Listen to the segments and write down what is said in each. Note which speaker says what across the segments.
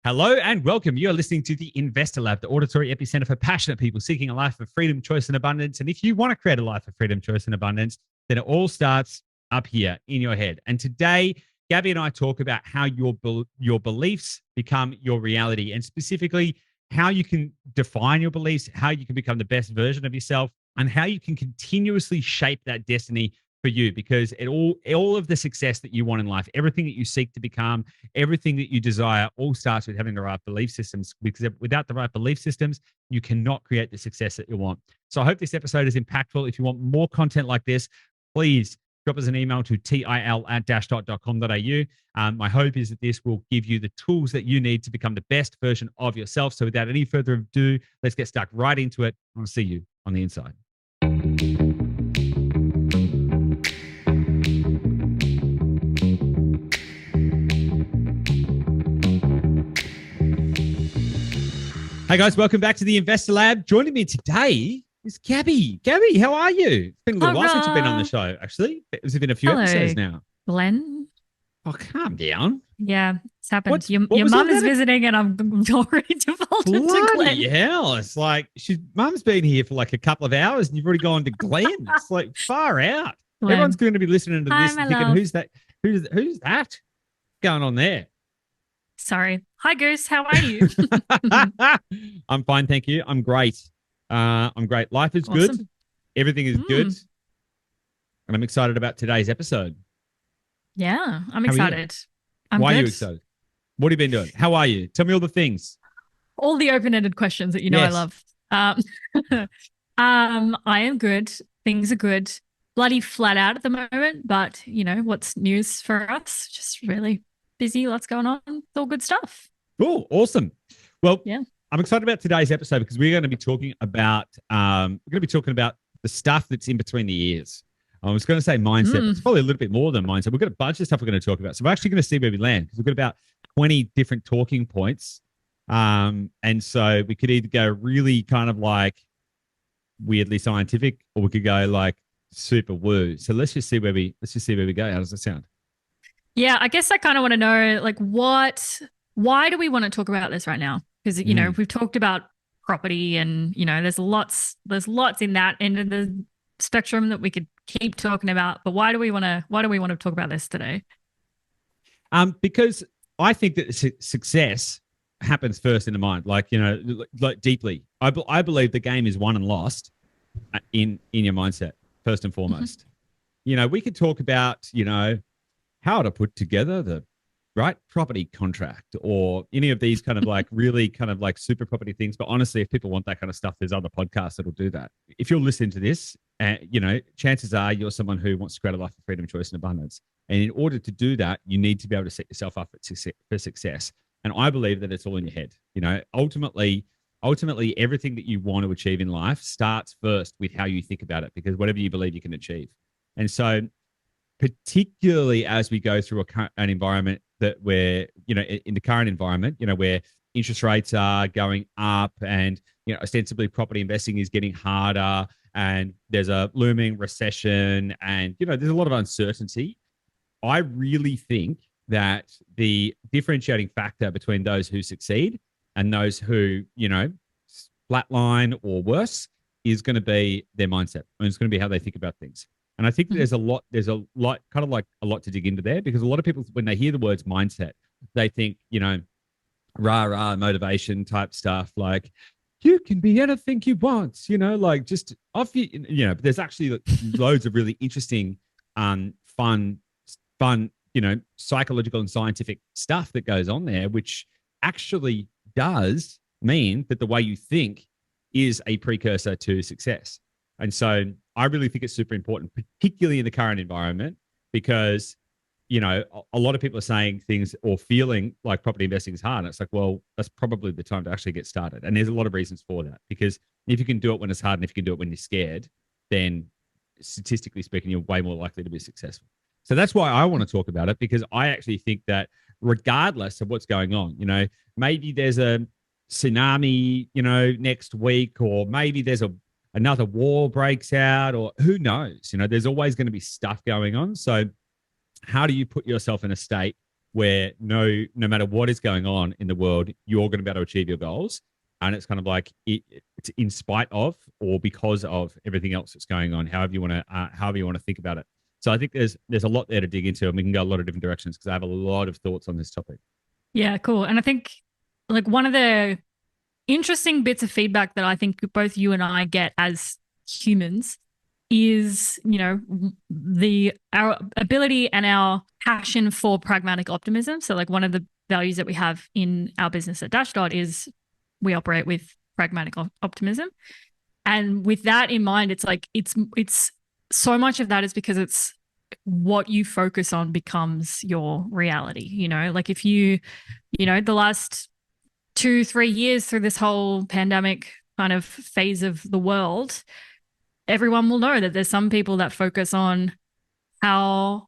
Speaker 1: Hello and welcome. You are listening to the Investor Lab, the auditory epicenter for passionate people seeking a life of freedom, choice, and abundance. And if you want to create a life of freedom, choice, and abundance, then it all starts up here in your head. And today, Gabby and I talk about how your beliefs become your reality, and specifically how you can define your beliefs, how you can become the best version of yourself, and how you can continuously shape that destiny for you, because all of the success that you want in life, everything that you seek to become, everything that you desire, all starts with having the right belief systems, because without the right belief systems, you cannot create the success that you want. So I hope this episode is impactful. If you want more content like this, please drop us an email to til@dashdot.com.au. My hope is that this will give you the tools that you need to become the best version of yourself. So without any further ado, let's get stuck right into it. I'll see you on the inside. Hey guys, welcome back to the Investor Lab. Joining me today is Gabi. Gabi, how are you? It's been a little while since you've been on the show, actually. It's been a few episodes now.
Speaker 2: Glenn?
Speaker 1: Oh, calm down.
Speaker 2: Yeah, it's happened. Your mum is visiting and I'm already defaulted to Glenn.
Speaker 1: Bloody hell. It's like, mum's been here for like a couple of hours and you've already gone to Glenn. It's like far out. Glenn. Everyone's going to be listening to this and thinking, who's that? Who's that going on there?
Speaker 2: Sorry. Hi, Goose. How are you?
Speaker 1: I'm fine, thank you. I'm great. I'm great. Life is
Speaker 2: awesome.
Speaker 1: good. Everything is good. And I'm excited about today's episode.
Speaker 2: Yeah, I'm excited.
Speaker 1: Why are you excited? What have you been doing? How are you? Tell me all the things.
Speaker 2: All the open-ended questions that you know I love. I am good. Things are good. Bloody flat out at the moment, but you know what's news for us? Just really busy, lots going on. It's all good stuff.
Speaker 1: Cool, awesome. Well,
Speaker 2: yeah,
Speaker 1: I'm excited about today's episode because we're going to be talking about the stuff that's in between the ears. I was going to say mindset, but it's probably a little bit more than mindset. We've got a bunch of stuff we're going to talk about. So we're actually going to see where we land because we've got about 20 different talking points. And so we could either go really kind of like weirdly scientific, or we could go like super woo. So let's just see where we go. How does that sound?
Speaker 2: Yeah, I guess I kind of want to know, like, why do we want to talk about this right now? Because, you know, we've talked about property and, you know, there's lots in that end of the spectrum that we could keep talking about. But why do we want to talk about this today?
Speaker 1: Because I think that success happens first in the mind, like, you know, like deeply. I believe the game is won and lost in your mindset, first and foremost. You know, we could talk about, you know, how to put together the right property contract or any of these kind of like really kind of like super property things. But honestly, if people want that kind of stuff, there's other podcasts that'll do that. If you're listening to this, you know, chances are you're someone who wants to create a life of freedom, choice, and abundance. And in order to do that, you need to be able to set yourself up for success. And I believe that it's all in your head. You know, ultimately, everything that you want to achieve in life starts first with how you think about it, because whatever you believe you can achieve. And so particularly as we go through an environment that we're, you know, in the current environment, you know, where interest rates are going up and, you know, ostensibly property investing is getting harder and there's a looming recession and, you know, there's a lot of uncertainty. I really think that the differentiating factor between those who succeed and those who, you know, flatline or worse is going to be their mindset. And it's going to be how they think about things. And I think there's a lot to dig into there, because a lot of people, when they hear the words mindset, they think, you know, rah motivation type stuff, like you can be anything you want, you know, like just off you know, but there's actually loads of really interesting, fun, you know, psychological and scientific stuff that goes on there, which actually does mean that the way you think is a precursor to success. And so I really think it's super important, particularly in the current environment, because, you know, a lot of people are saying things or feeling like property investing is hard. And it's like, well, that's probably the time to actually get started. And there's a lot of reasons for that, because if you can do it when it's hard and if you can do it when you're scared, then statistically speaking, you're way more likely to be successful. So that's why I want to talk about it, because I actually think that regardless of what's going on, you know, maybe there's a tsunami, you know, next week, or maybe there's another war breaks out, or who knows, you know, there's always going to be stuff going on. So how do you put yourself in a state where no matter what is going on in the world, you're going to be able to achieve your goals. And it's kind of like it's in spite of or because of everything else that's going on, however you want to think about it. So I think there's a lot there to dig into, and we can go a lot of different directions because I have a lot of thoughts on this topic.
Speaker 2: Yeah, cool. And I think like one of the interesting bits of feedback that I think both you and I get as humans is, our ability and our passion for pragmatic optimism. So like one of the values that we have in our business at Dashdot is we operate with pragmatic optimism. And with that in mind, it's like it's so much of that is because it's what you focus on becomes your reality. Like if the last 2-3 years through this whole pandemic kind of phase of the world, everyone will know that there's some people that focus on how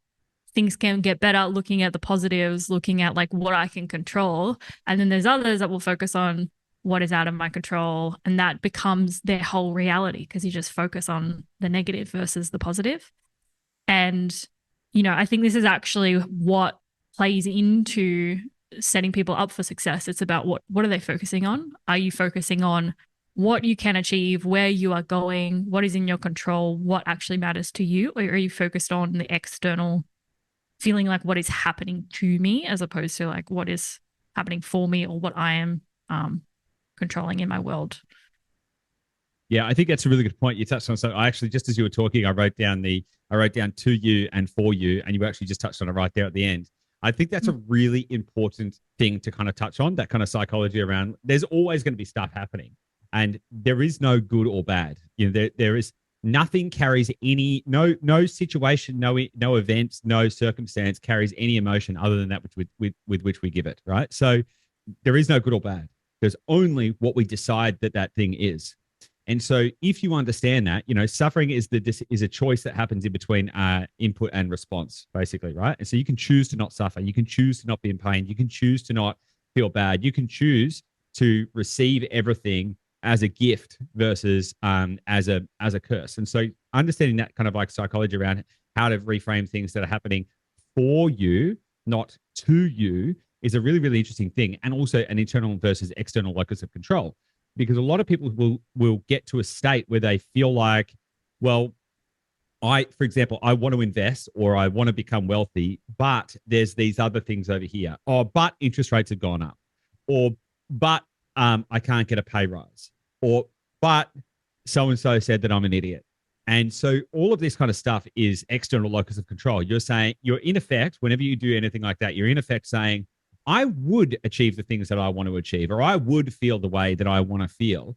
Speaker 2: things can get better, looking at the positives, looking at like what I can control. And then there's others that will focus on what is out of my control. And that becomes their whole reality because you just focus on the negative versus the positive. And, I think this is actually what plays into setting people up for success. It's about what are they focusing on? Are you focusing on what you can achieve, where you are going, what is in your control, what actually matters to you? Or are you focused on the external, feeling like what is happening to me as opposed to like what is happening for me or what I am controlling in my world?
Speaker 1: Yeah, I think that's a really good point you touched on. So I actually, just as you were talking, I wrote down to you and for you, and you actually just touched on it right there at the end. I think that's a really important thing to kind of touch on, that kind of psychology around there's always going to be stuff happening and there is no good or bad. There is nothing carries no situation, no events, no circumstance carries any emotion other than that with which we give it, right? So there is no good or bad. There's only what we decide that thing is. And so if you understand that, suffering is a choice that happens in between input and response, basically, right? And so you can choose to not suffer. You can choose to not be in pain. You can choose to not feel bad. You can choose to receive everything as a gift versus as a curse. And so understanding that kind of like psychology around how to reframe things that are happening for you, not to you, is a really, really interesting thing. And also an internal versus external locus of control. Because a lot of people will get to a state where they feel like, well, for example, I want to invest or I want to become wealthy, but there's these other things over here. Oh, but interest rates have gone up. Or, but I can't get a pay rise. Or, but so-and-so said that I'm an idiot. And so all of this kind of stuff is external locus of control. You're in effect, whenever you do anything like that, you're in effect saying, I would achieve the things that I want to achieve, or I would feel the way that I want to feel.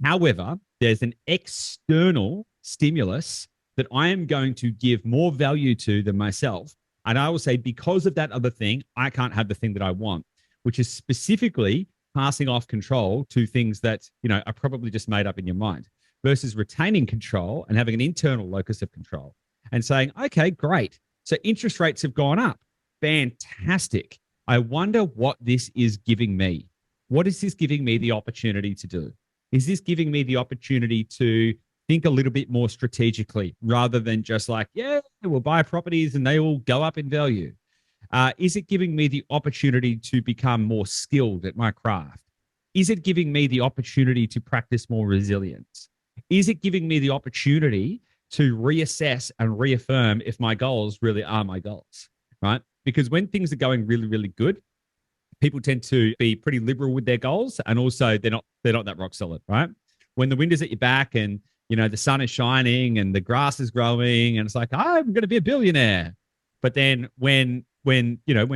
Speaker 1: However, there's an external stimulus that I am going to give more value to than myself. And I will say, because of that other thing, I can't have the thing that I want, which is specifically passing off control to things that, are probably just made up in your mind versus retaining control and having an internal locus of control and saying, okay, great. So interest rates have gone up. Fantastic. I wonder what this is giving me. What is this giving me the opportunity to do? Is this giving me the opportunity to think a little bit more strategically rather than just like, yeah, we'll buy properties and they will go up in value? Is it giving me the opportunity to become more skilled at my craft? Is it giving me the opportunity to practice more resilience? Is it giving me the opportunity to reassess and reaffirm if my goals really are my goals, right? Because when things are going really, really good, people tend to be pretty liberal with their goals, and also they're not that rock solid, right? When the wind is at your back and the sun is shining and the grass is growing, and it's like, I'm going to be a billionaire. But then when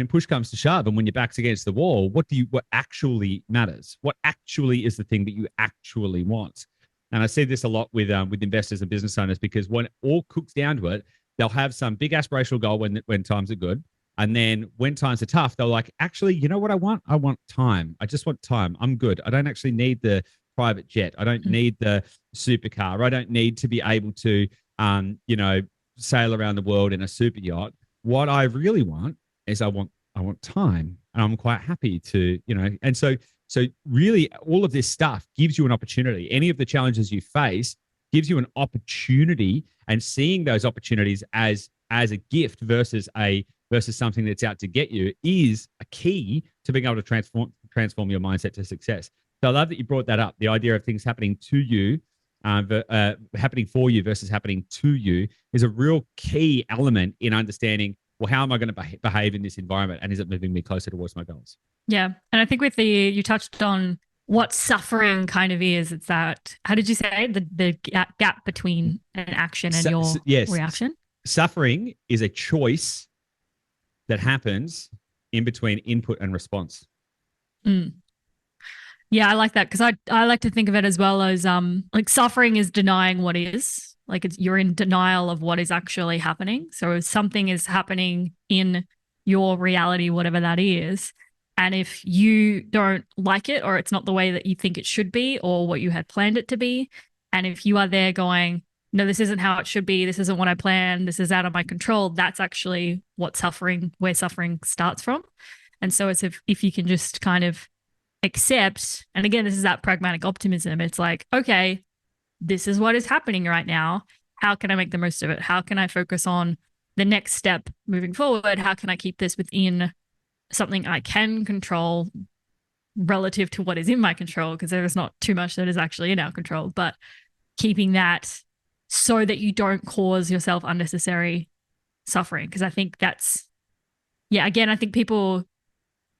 Speaker 1: push comes to shove and when your back's against the wall, what actually matters? What actually is the thing that you actually want? And I see this a lot with investors and business owners, because when it all cooks down to it, they'll have some big aspirational goal when times are good. And then when times are tough, they're like, actually, you know what I want? I want time. I just want time. I'm good. I don't actually need the private jet. I don't need the supercar. I don't need to be able to, sail around the world in a super yacht. What I really want is I want time, and I'm quite happy to, and so really all of this stuff gives you an opportunity. Any of the challenges you face gives you an opportunity, and seeing those opportunities as a gift versus a versus something that's out to get you is a key to being able to transform your mindset to success. So I love that you brought that up. The idea of things happening to you, happening for you versus happening to you is a real key element in understanding, well, how am I going to behave in this environment? And is it moving me closer towards my goals?
Speaker 2: Yeah. And I think you touched on what suffering kind of is. It's that, how did you say, the gap between an action and your reaction?
Speaker 1: Suffering is a choice that happens in between input and response.
Speaker 2: Yeah, I like that, because I like to think of it as well as like suffering is denying what is. Like you're in denial of what is actually happening. So if something is happening in your reality, whatever that is, and if you don't like it, or it's not the way that you think it should be or what you had planned it to be, and if you are there going, no, this isn't how it should be, this isn't what I planned, this is out of my control, that's actually where suffering starts from. And so it's if you can just kind of accept, and again, this is that pragmatic optimism. It's like, okay, this is what is happening right now. How can I make the most of it? How can I focus on the next step moving forward? How can I keep this within something I can control relative to what is in my control? Because there is not too much that is actually in our control, but keeping that so that you don't cause yourself unnecessary suffering. Because I think that's, again, I think people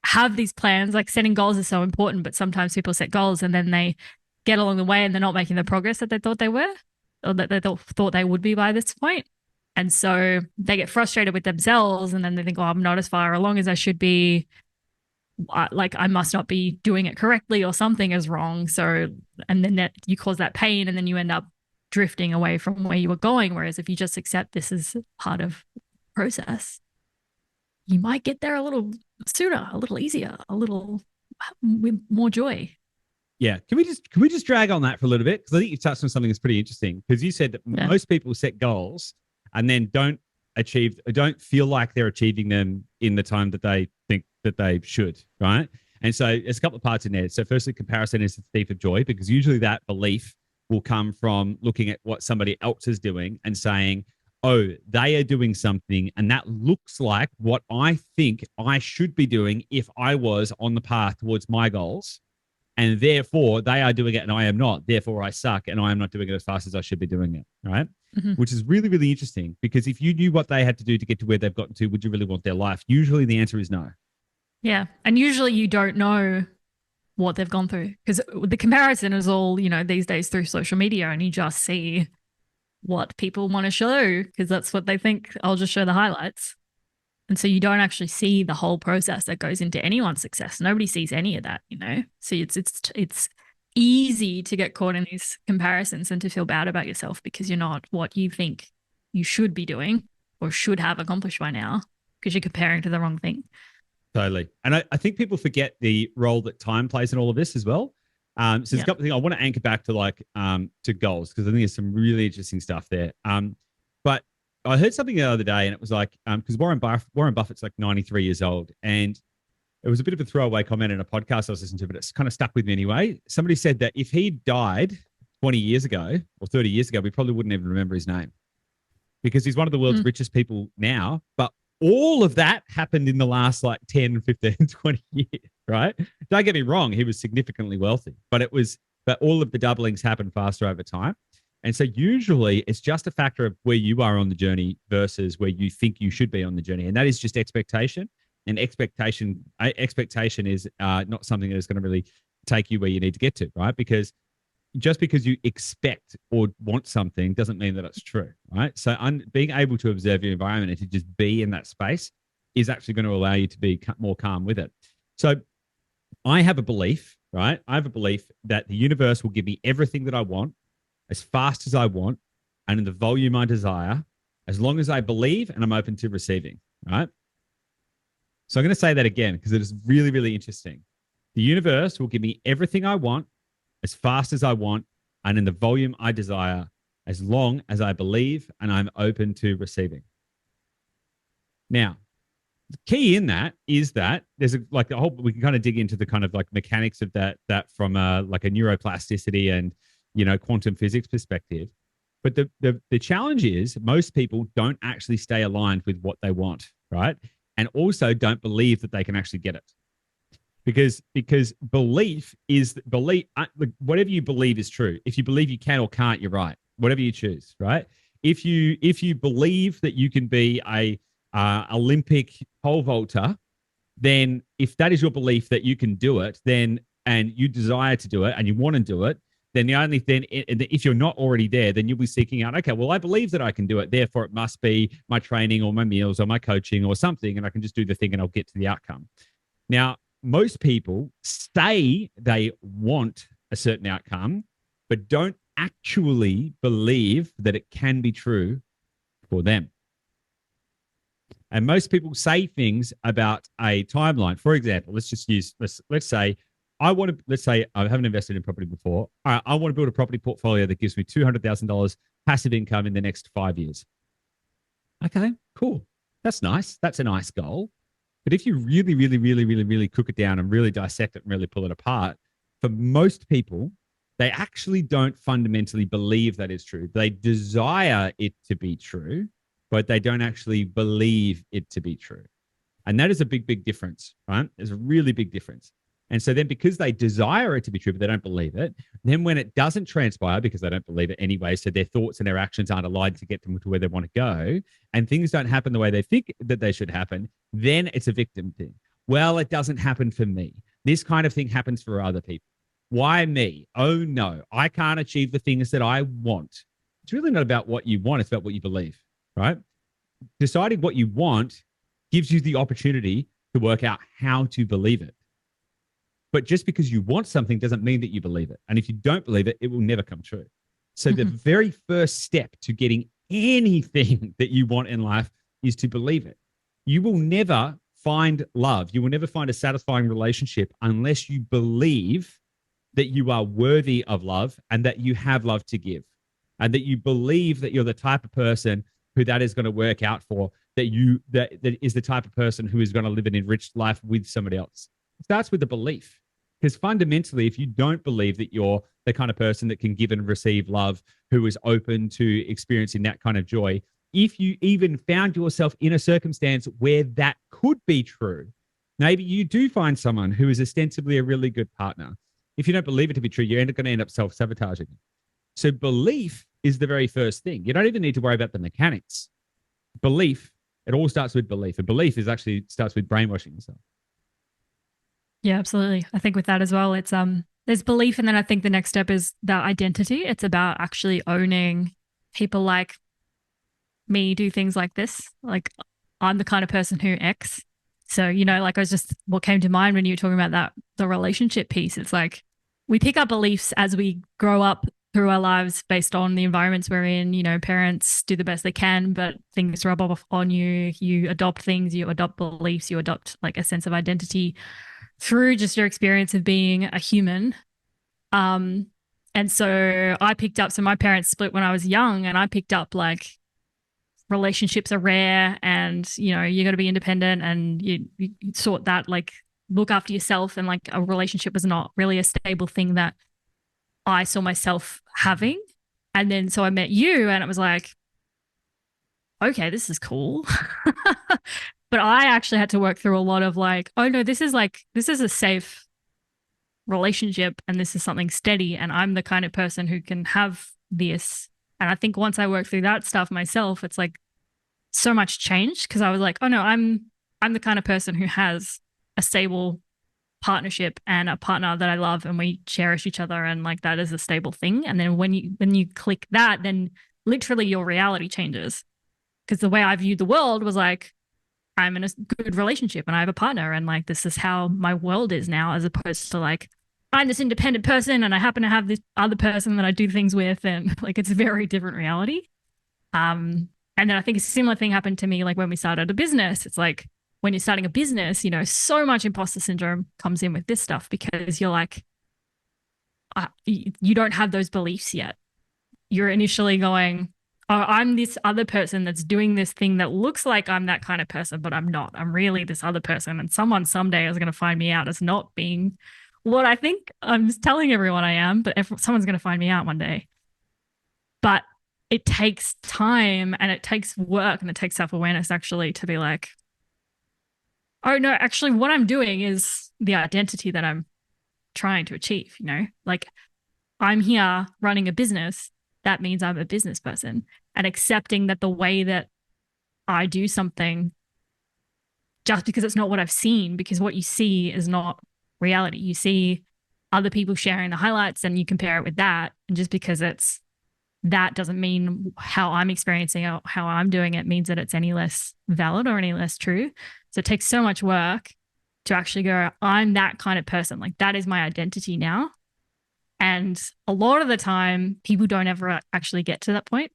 Speaker 2: have these plans, like setting goals is so important, but sometimes people set goals and then they get along the way and they're not making the progress that they thought they were, or that they thought they would be by this point. And so they get frustrated with themselves, and then they think, oh, I'm not as far along as I should be. Like I must not be doing it correctly, or something is wrong. So, and then you cause that pain, and then you end up drifting away from where you were going. Whereas if you just accept this is part of the process, you might get there a little sooner, a little easier, a little with more joy.
Speaker 1: Yeah. Can we just drag on that for a little bit? Because I think you touched on something that's pretty interesting. Because you said that most people set goals and then don't feel like they're achieving them in the time that they think that they should, right? And so there's a couple of parts in there. So firstly, comparison is the thief of joy, because usually that belief will come from looking at what somebody else is doing and saying, oh, they are doing something, and that looks like what I think I should be doing if I was on the path towards my goals. And therefore, they are doing it and I am not. Therefore, I suck and I am not doing it as fast as I should be doing it, right? Mm-hmm. Which is really, really interesting, because if you knew what they had to do to get to where they've gotten to, would you really want their life? Usually the answer is no.
Speaker 2: Yeah. And usually you don't know what they've gone through, because the comparison is all, these days through social media, and you just see what people want to show because that's what they think. I'll just show the highlights. And so you don't actually see the whole process that goes into anyone's success. Nobody sees any of that, So it's easy to get caught in these comparisons and to feel bad about yourself because you're not what you think you should be doing or should have accomplished by now, because you're comparing to the wrong thing.
Speaker 1: Totally. And I think people forget the role that time plays in all of this as well. So there's a couple of things I want to anchor back to, to goals, because I think there's some really interesting stuff there. But I heard something the other day, and it was like, because Warren Buffett's like 93 years old, and it was a bit of a throwaway comment in a podcast I was listening to, but it's kind of stuck with me anyway. Somebody said that if he died 20 years ago or 30 years ago, we probably wouldn't even remember his name, because he's one of the world's richest people now. But all of that happened in the last 10, 15, 20 years, right? Don't get me wrong, he was significantly wealthy, but all of the doublings happened faster over time. And so usually it's just a factor of where you are on the journey versus where you think you should be on the journey. And that is just expectation. And expectation is not something that is going to really take you where you need to get to, right? Because just because you expect or want something doesn't mean that it's true, right? So being able to observe your environment and to just be in that space is actually going to allow you to be more calm with it. So I have a belief, right? I have a belief that the universe will give me everything that I want as fast as I want and in the volume I desire, as long as I believe and I'm open to receiving, right? So I'm going to say that again because it is really, really interesting. The universe will give me everything I want as fast as I want and in the volume I desire, as long as I believe and I'm open to receiving. Now, the key in that is that there's we can kind of dig into the kind of mechanics of that from a neuroplasticity and quantum physics perspective. But the challenge is most people don't actually stay aligned with what they want, right? and also don't believe that they can actually get it. Because belief is belief. Whatever you believe is true. If you believe you can or can't, you're right. Whatever you choose, right? If you believe that you can be a Olympic pole vaulter, then if that is your belief that you can do it, then and you desire to do it and you want to do it, then if you're not already there, then you'll be seeking out, okay, well, I believe that I can do it. Therefore, it must be my training or my meals or my coaching or something, and I can just do the thing and I'll get to the outcome. Now, most people say they want a certain outcome, but don't actually believe that it can be true for them. And most people say things about a timeline. For example, let's say I haven't invested in property before. All right, I want to build a property portfolio that gives me $200,000 passive income in the next 5 years. Okay, cool. That's nice. That's a nice goal. But if you really, really, really, really, really cook it down and really dissect it and really pull it apart, for most people, they actually don't fundamentally believe that is true. They desire it to be true, but they don't actually believe it to be true. And that is a big, big difference, right? There's a really big difference. And so then because they desire it to be true, but they don't believe it, then when it doesn't transpire because they don't believe it anyway, so their thoughts and their actions aren't aligned to get them to where they want to go, and things don't happen the way they think that they should happen, then it's a victim thing. Well, it doesn't happen for me. This kind of thing happens for other people. Why me? Oh, no, I can't achieve the things that I want. It's really not about what you want. It's about what you believe, right? Deciding what you want gives you the opportunity to work out how to believe it. But just because you want something doesn't mean that you believe it. And if you don't believe it, it will never come true. So the very first step to getting anything that you want in life is to believe it. You will never find love. You will never find a satisfying relationship unless you believe that you are worthy of love and that you have love to give, and that you believe that you're the type of person who that is going to work out for, that is the type of person who is going to live an enriched life with somebody else. It starts with the belief. Because fundamentally, if you don't believe that you're the kind of person that can give and receive love, who is open to experiencing that kind of joy, if you even found yourself in a circumstance where that could be true, maybe you do find someone who is ostensibly a really good partner. If you don't believe it to be true, you're going to end up self-sabotaging. So belief is the very first thing. You don't even need to worry about the mechanics. Belief, it all starts with belief. And belief starts with brainwashing yourself.
Speaker 2: Yeah, absolutely. I think with that as well, it's there's belief, and then I think the next step is that identity. It's about actually owning people like me do things like this. Like I'm the kind of person who X. So, like what came to mind when you were talking about the relationship piece. It's like we pick up beliefs as we grow up through our lives based on the environments we're in. Parents do the best they can, but things rub off on you. You adopt things, you adopt beliefs, you adopt like a sense of identity through just your experience of being a human. And so my parents split when I was young, and I picked up like relationships are rare, and, you got to be independent, and you sort that, like look after yourself. And like a relationship was not really a stable thing that I saw myself having. And then, so I met you, and it was like, okay, this is cool. But I actually had to work through a lot of like, oh no, this is a safe relationship, and this is something steady, and I'm the kind of person who can have this. And I think once I worked through that stuff myself, it's like so much changed, because I was like, oh no, I'm the kind of person who has a stable partnership and a partner that I love, and we cherish each other, and like that is a stable thing. And then when you click that, then literally your reality changes, because the way I viewed the world was like, I'm in a good relationship and I have a partner, and like this is how my world is now, as opposed to like I'm this independent person and I happen to have this other person that I do things with, and like it's a very different reality. And then I think a similar thing happened to me like when we started a business. It's like when you're starting a business, so much imposter syndrome comes in with this stuff, because you're like you don't have those beliefs yet. You're initially going, oh, I'm this other person that's doing this thing that looks like I'm that kind of person, but I'm not. I'm really this other person. And someone someday is going to find me out as not being what I think I'm telling everyone I am, but someone's going to find me out one day. But it takes time, and it takes work, and it takes self-awareness actually to be like, Oh no, actually what I'm doing is the identity that I'm trying to achieve, you know? Like I'm here running a business. That means I'm a business person and accepting that the way that I do something just because it's not what I've seen, because what you see is not reality. You see other people sharing the highlights and you compare it with that. And just because it's that doesn't mean how I'm experiencing it, how I'm doing it means that it's any less valid or any less true. So it takes so much work to actually go, I'm that kind of person. Like that is my identity now. And a lot of the time, people don't ever actually get to that point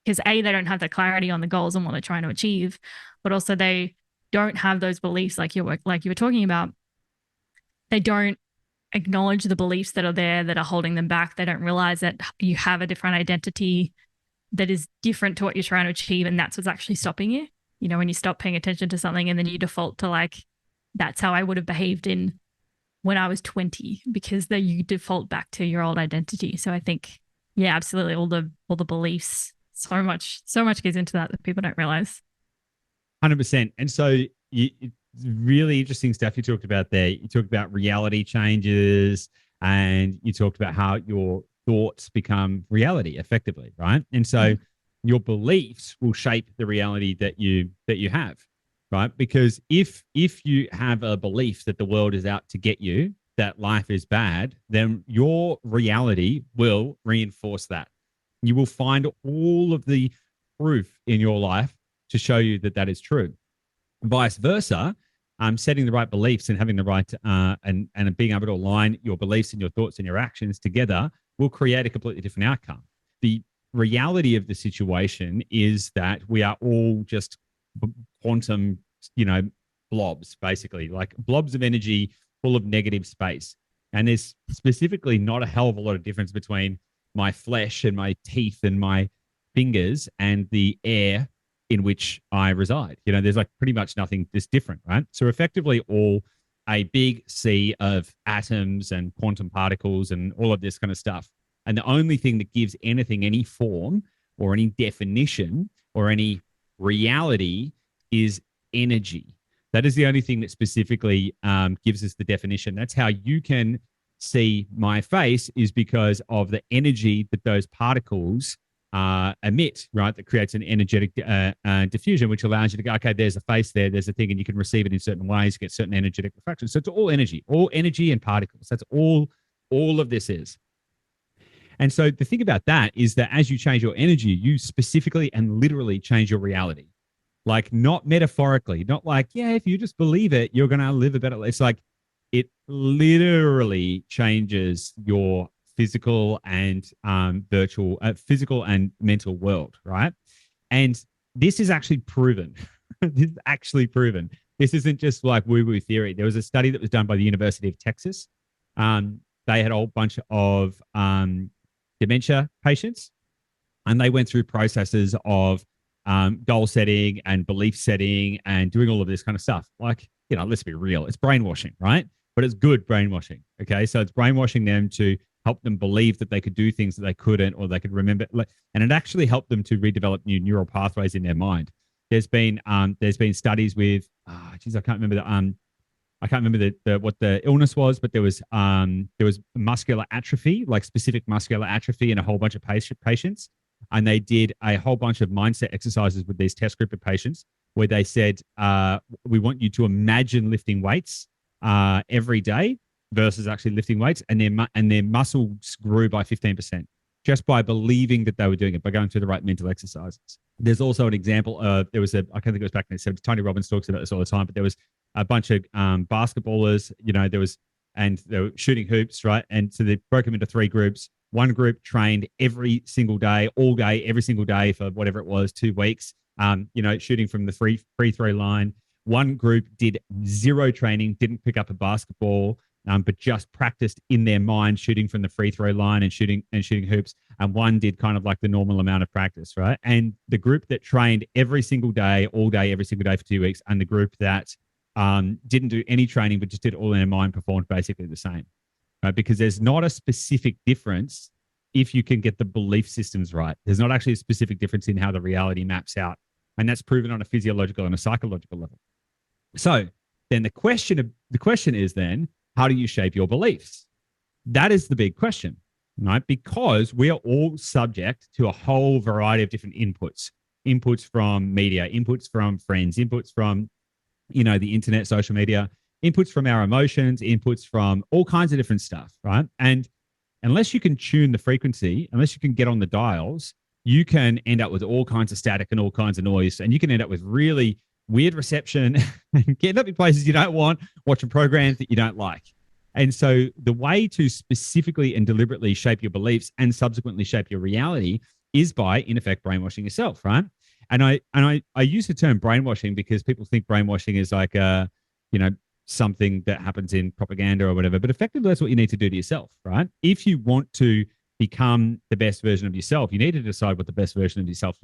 Speaker 2: because A, they don't have the clarity on the goals and what they're trying to achieve, but also they don't have those beliefs like you were talking about. They don't acknowledge the beliefs that are there that are holding them back. They don't realize that you have a different identity that is different to what you're trying to achieve, and that's what's actually stopping you. You know, when you stop paying attention to something and then you default to like, that's how I would have behaved in when I was 20, because then you default back to your old identity. So I think, yeah, absolutely, all the beliefs, so much goes into that people don't realize.
Speaker 1: 100%. And so it's really interesting stuff you talked about there. You talked about reality changes and you talked about how your thoughts become reality effectively, right? And so your beliefs will shape the reality that you have, right? Because if you have a belief that the world is out to get you, that life is bad, then your reality will reinforce that. You will find all of the proof in your life to show you that that is true. Vice versa, setting the right beliefs and having the right and being able to align your beliefs and your thoughts and your actions together will create a completely different outcome. The reality of the situation is that we are all just quantum, blobs, basically, like blobs of energy full of negative space. And there's specifically not a hell of a lot of difference between my flesh and my teeth and my fingers and the air in which I reside. There's like pretty much nothing that's different, right? So effectively all a big sea of atoms and quantum particles and all of this kind of stuff. And the only thing that gives anything any form or any definition or any reality is energy. That is the only thing that specifically gives us the definition. That's how you can see my face, is because of the energy that those particles emit, right? That creates an energetic diffusion, which allows you to go, okay, there's a face there, there's a thing, and you can receive it in certain ways, get certain energetic refractions. So it's all energy and particles. That's all of this is. And so the thing about that is that as you change your energy, you specifically and literally change your reality. Like not metaphorically, not like, yeah, if you just believe it, you're going to live a better life. It's like it literally changes your physical and physical and mental world, right? And this is actually proven. This is actually proven. This isn't just like woo-woo theory. There was a study that was done by the University of Texas. They had a whole bunch of dementia patients, and they went through processes of goal setting and belief setting and doing all of this kind of stuff. Like, let's be real. It's brainwashing, right? But it's good brainwashing. Okay. So it's brainwashing them to help them believe that they could do things that they couldn't, or they could remember. And it actually helped them to redevelop new neural pathways in their mind. There's been studies with, I can't remember what the illness was, but there was muscular atrophy, like specific muscular atrophy in a whole bunch of patients. And they did a whole bunch of mindset exercises with these test group of patients where they said, we want you to imagine lifting weights every day versus actually lifting weights. And their muscles grew by 15% just by believing that they were doing it, by going through the right mental exercises. There's also an example of, I can't think it was back in the 70s. Tony Robbins talks about this all the time, but there was a bunch of basketballers, and they were shooting hoops, right? And so they broke them into three groups. One group trained every single day, all day, every single day for whatever it was, 2 weeks, shooting from the free throw line. One group did zero training, didn't pick up a basketball, but just practiced in their mind shooting from the free throw line and shooting hoops. And one did kind of like the normal amount of practice, right? And the group that trained every single day, all day, every single day for 2 weeks, and the group that didn't do any training but just did all in their mind performed basically the same. Right? Because there's not a specific difference if you can get the belief systems right. There's not actually a specific difference in how the reality maps out. And that's proven on a physiological and a psychological level. So then the question is then, how do you shape your beliefs? That is the big question, right? Because we are all subject to a whole variety of different inputs from media, inputs from friends, inputs from, the internet, social media, inputs from our emotions, inputs from all kinds of different stuff, right? And unless you can tune the frequency, unless you can get on the dials, you can end up with all kinds of static and all kinds of noise. And you can end up with really weird reception and get up in places you don't want, watching programs that you don't like. And so the way to specifically and deliberately shape your beliefs and subsequently shape your reality is by, in effect, brainwashing yourself, right? And I use the term brainwashing because people think brainwashing is like something that happens in propaganda or whatever. But effectively, that's what you need to do to yourself, right? If you want to become the best version of yourself, you need to decide what the best version of yourself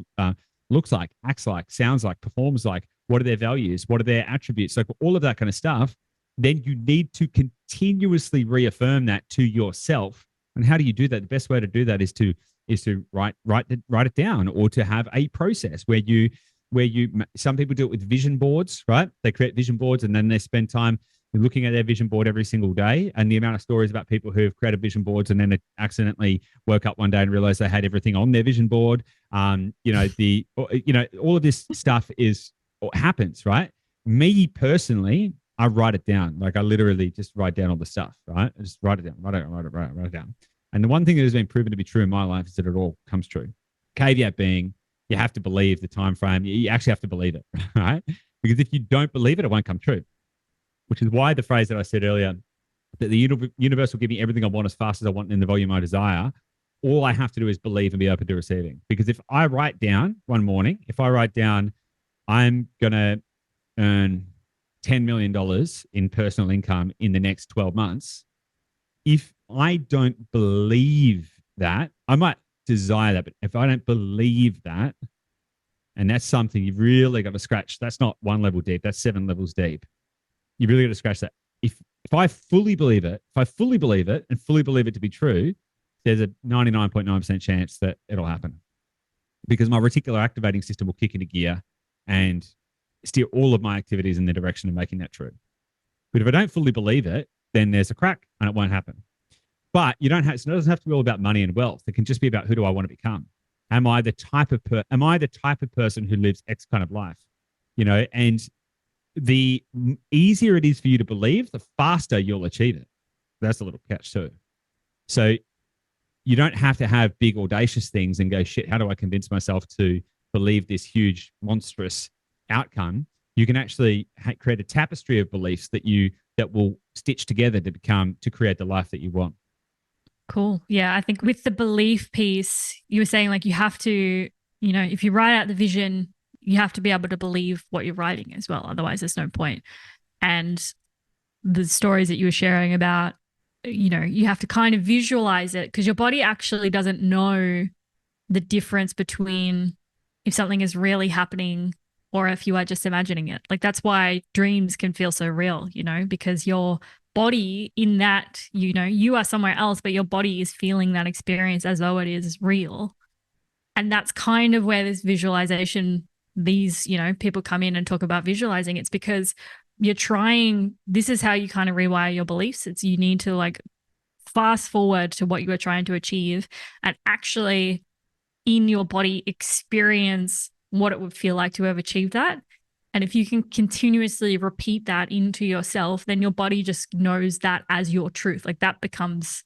Speaker 1: looks like, acts like, sounds like, performs like. What are their values? What are their attributes? Like all of that kind of stuff. Then you need to continuously reaffirm that to yourself. And how do you do that? The best way to do that is to write it down, or to have a process where you some people do it with vision boards, right? They create vision boards and then they spend time looking at their vision board every single day. And the amount of stories about people who have created vision boards and then accidentally woke up one day and realized they had everything on their vision board. All of this stuff happens, right? Me personally, I write it down. Like I literally just write down all the stuff, right? I just write it down, write it down. And the one thing that has been proven to be true in my life is that it all comes true. Caveat being, you have to believe the time frame. You actually have to believe it, right? Because if you don't believe it, it won't come true. Which is why the phrase that I said earlier, that the universe will give me everything I want as fast as I want in the volume I desire, all I have to do is believe and be open to receiving. Because if I write down one morning, I'm going to earn $10 million in personal income in the next 12 months, if I don't believe that, I might desire that, but if I don't believe that, and that's something you've really got to scratch. That's not one level deep. That's 7 levels deep. You really got to scratch that. If I fully believe it, and fully believe it to be true, there's a 99.9% chance that it'll happen, because my reticular activating system will kick into gear and steer all of my activities in the direction of making that true. But if I don't fully believe it, then there's a crack and it won't happen. But it doesn't have to be all about money and wealth. It can just be about, who do I want to become? Am I the type of person who lives X kind of life? And the easier it is for you to believe, the faster you'll achieve it. That's a little catch too. So you don't have to have big audacious things and go, shit, how do I convince myself to believe this huge monstrous outcome? You can actually create a tapestry of beliefs that will stitch together to create the life that you want.
Speaker 2: Cool. Yeah. I think with the belief piece, you were saying like you have to, if you write out the vision, you have to be able to believe what you're writing as well. Otherwise, there's no point. And the stories that you were sharing about, you have to kind of visualize it, because your body actually doesn't know the difference between if something is really happening or if you are just imagining it. Like that's why dreams can feel so real, because your body in that, you are somewhere else, but your body is feeling that experience as though it is real. And that's kind of where this visualization, these, people come in and talk about visualizing. It's because this is how you kind of rewire your beliefs. It's you need to like fast forward to what you are trying to achieve and actually in your body experience what it would feel like to have achieved that. And if you can continuously repeat that into yourself, then your body just knows that as your truth. Like that becomes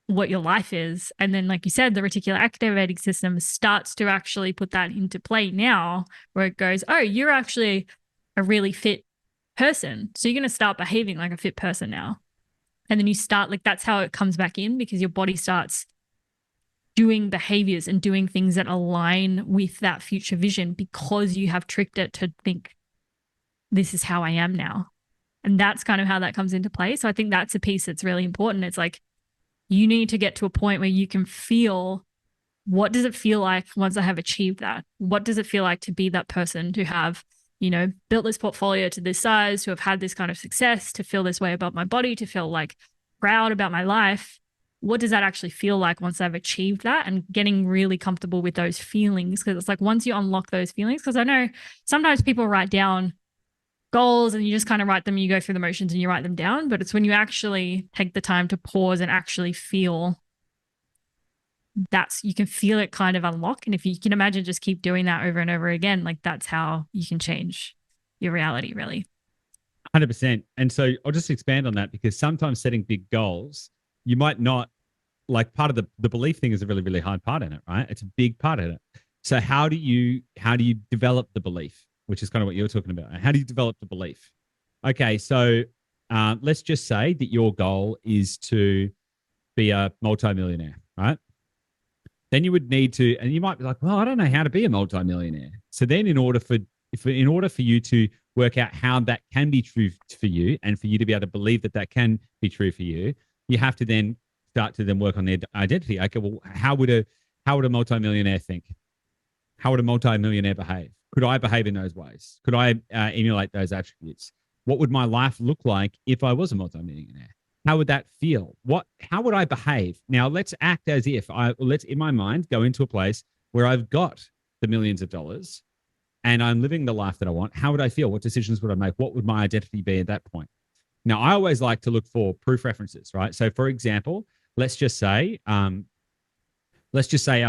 Speaker 2: what your life is. And then, like you said, the reticular activating system starts to actually put that into play now, where it goes, oh, you're actually a really fit person. So you're going to start behaving like a fit person now. And then you start, like, that's how it comes back in, because your body starts doing behaviors and doing things that align with that future vision, because you have tricked it to think, this is how I am now. And that's kind of how that comes into play. So I think that's a piece that's really important. It's like, you need to get to a point where you can feel, what does it feel like once I have achieved that? What does it feel like to be that person, to have, built this portfolio to this size, to have had this kind of success, to feel this way about my body, to feel like proud about my life? What does that actually feel like once I've achieved that? And getting really comfortable with those feelings, because it's like once you unlock those feelings, because I know sometimes people write down goals and you just kind of write them, you go through the motions and you write them down. But it's when you actually take the time to pause and actually feel, that's, you can feel it kind of unlock. And if you can imagine, just keep doing that over and over again, like that's how you can change your reality, really.
Speaker 1: 100%. And so I'll just expand on that, because sometimes setting big goals, you might not, like, part of the belief thing is a really, really hard part in it, right? It's a big part in it. So how do you develop the belief, which is kind of what you're talking about? How do you develop the belief? Okay, so let's just say that your goal is to be a multimillionaire, right? Then you would need to, and you might be like, well, I don't know how to be a multimillionaire. So then in order for you to work out how that can be true for you, and for you to be able to believe that that can be true for you, you have to then start to then work on their identity. Okay, well, how would a multimillionaire think? How would a multimillionaire behave? Could I behave in those ways? Could I emulate those attributes? What would my life look like if I was a multimillionaire? How would that feel? How would I behave? Now let's act as if let's in my mind go into a place where I've got the millions of dollars and I'm living the life that I want. How would I feel? What decisions would I make? What would my identity be at that point? Now, I always like to look for proof references, right? So, for example, let's just say our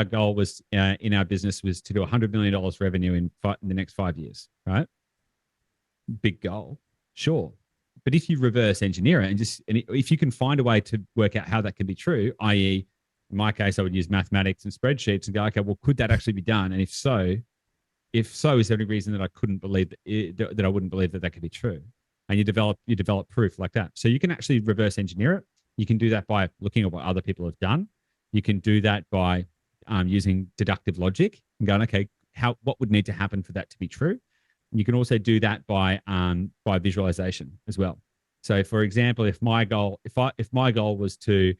Speaker 1: goal was in our business was to do $100 million revenue in the next 5 years, right? Big goal, sure. But if you reverse engineer it and if you can find a way to work out how that can be true, i.e., in my case, I would use mathematics and spreadsheets and go, okay, well, could that actually be done? And if so, is there any reason that I couldn't believe that I wouldn't believe that could be true? And you develop proof like that. So you can actually reverse engineer it. You can do that by looking at what other people have done. You can do that by using deductive logic and going, okay, what would need to happen for that to be true? You can also do that by visualization as well. So, for example, if my goal was to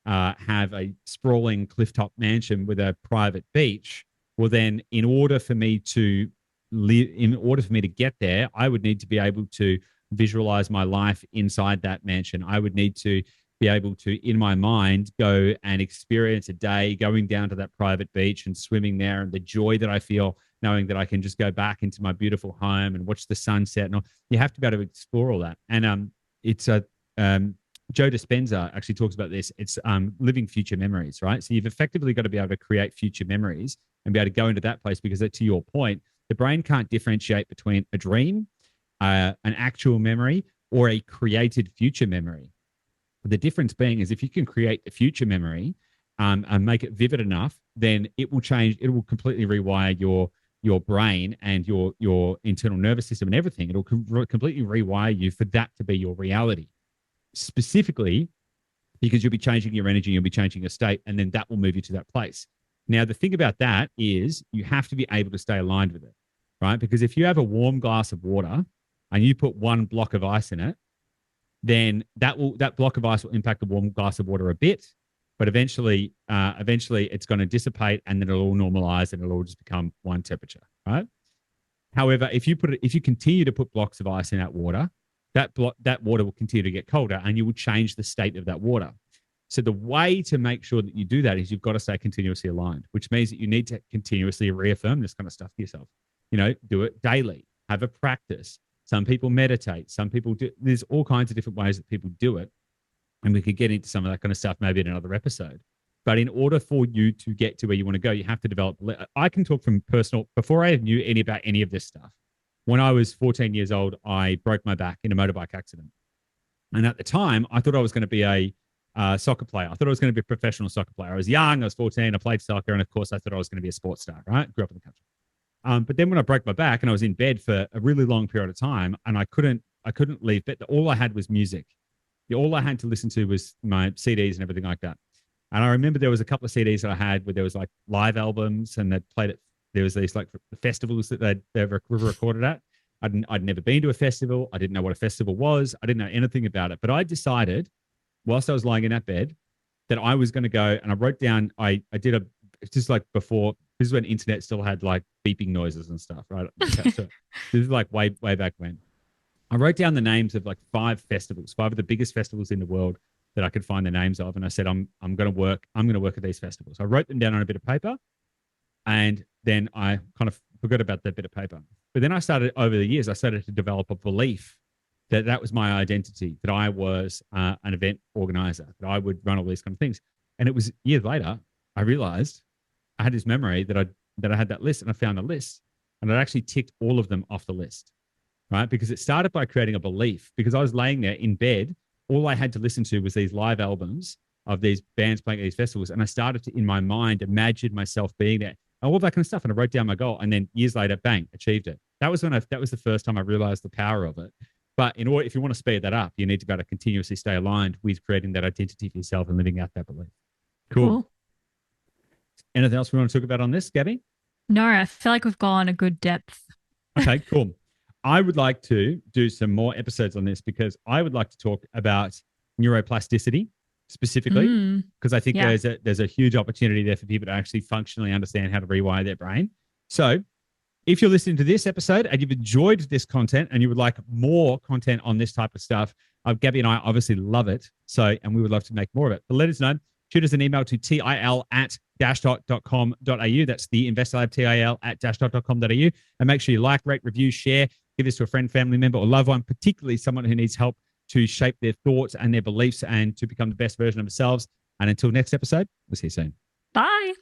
Speaker 1: have a sprawling clifftop mansion with a private beach, well, then in order for me to get there, I would need to be able to visualize my life inside that mansion. I would need to be able to, in my mind, go and experience a day going down to that private beach and swimming there, and the joy that I feel knowing that I can just go back into my beautiful home and watch the sunset. And all. You have to be able to explore all that. And Joe Dispenza actually talks about this. It's living future memories, right? So you've effectively got to be able to create future memories and be able to go into that place, because to your point, the brain can't differentiate between a dream, an actual memory, or a created future memory. The difference being is if you can create a future memory and make it vivid enough, then it will change. It will completely rewire your brain and your internal nervous system and everything. It'll completely rewire you for that to be your reality, specifically because you'll be changing your energy, you'll be changing your state, and then that will move you to that place. Now, the thing about that is you have to be able to stay aligned with it, right? Because if you have a warm glass of water and you put one block of ice in it, then that block of ice will impact the warm glass of water a bit, but eventually it's going to dissipate, and then it'll all normalize and it'll all just become one temperature, right? However, if you continue to put blocks of ice in that water, that water will continue to get colder, and you will change the state of that water. So the way to make sure that you do that is you've got to stay continuously aligned, which means that you need to continuously reaffirm this kind of stuff to yourself. Do it daily, have a practice. Some people meditate. Some people do. There's all kinds of different ways that people do it. And we could get into some of that kind of stuff maybe in another episode. But in order for you to get to where you want to go, you have to develop. I can talk from personal, before I knew about any of this stuff. When I was 14 years old, I broke my back in a motorbike accident. And at the time, I thought I was going to be a soccer player. I thought I was going to be a professional soccer player. I was young. I was 14. I played soccer. And of course, I thought I was going to be a sports star, right? Grew up in the country. But then when I broke my back and I was in bed for a really long period of time and I couldn't leave bed, all I had was music. All I had to listen to was my CDs and everything like that. And I remember there was a couple of CDs that I had where there was like live albums and they played it. There was these like festivals that they recorded at. I'd never been to a festival. I didn't know what a festival was. I didn't know anything about it. But I decided whilst I was lying in that bed that I was going to go, and I wrote down, it's just like before, this is when internet still had like beeping noises and stuff, right? This is like way back when. I wrote down the names of like 5 festivals, 5 of the biggest festivals in the world that I could find the names of. And I said, I'm going to work at these festivals. I wrote them down on a bit of paper, and then I kind of forgot about that bit of paper. But then over the years, I started to develop a belief that that was my identity, that I was an event organizer, that I would run all these kind of things. And it was years later, I realized I had this memory that I had that list, and I found a list, and I actually ticked all of them off the list, right? Because it started by creating a belief, because I was laying there in bed. All I had to listen to was these live albums of these bands playing at these festivals. And I started to, in my mind, imagine myself being there, and all that kind of stuff. And I wrote down my goal, and then years later, bang, achieved it. That was the first time I realized the power of it. But if you want to speed that up, you need to be able to continuously stay aligned with creating that identity for yourself and living out that belief. Cool. Anything else we want to talk about on this, Gabby?
Speaker 2: No, I feel like we've gone a good depth.
Speaker 1: Okay, cool. I would like to do some more episodes on this, because I would like to talk about neuroplasticity specifically, because I think there's a huge opportunity there for people to actually functionally understand how to rewire their brain. So if you're listening to this episode and you've enjoyed this content and you would like more content on this type of stuff, Gabby and I obviously love it. And we would love to make more of it. But let us know. Shoot us an email to til@dashdot.com.au. That's the Investor Lab, til@dashdot.com.au. And make sure you like, rate, review, share, give this to a friend, family member, or loved one, particularly someone who needs help to shape their thoughts and their beliefs and to become the best version of themselves. And until next episode, we'll see you soon.
Speaker 2: Bye.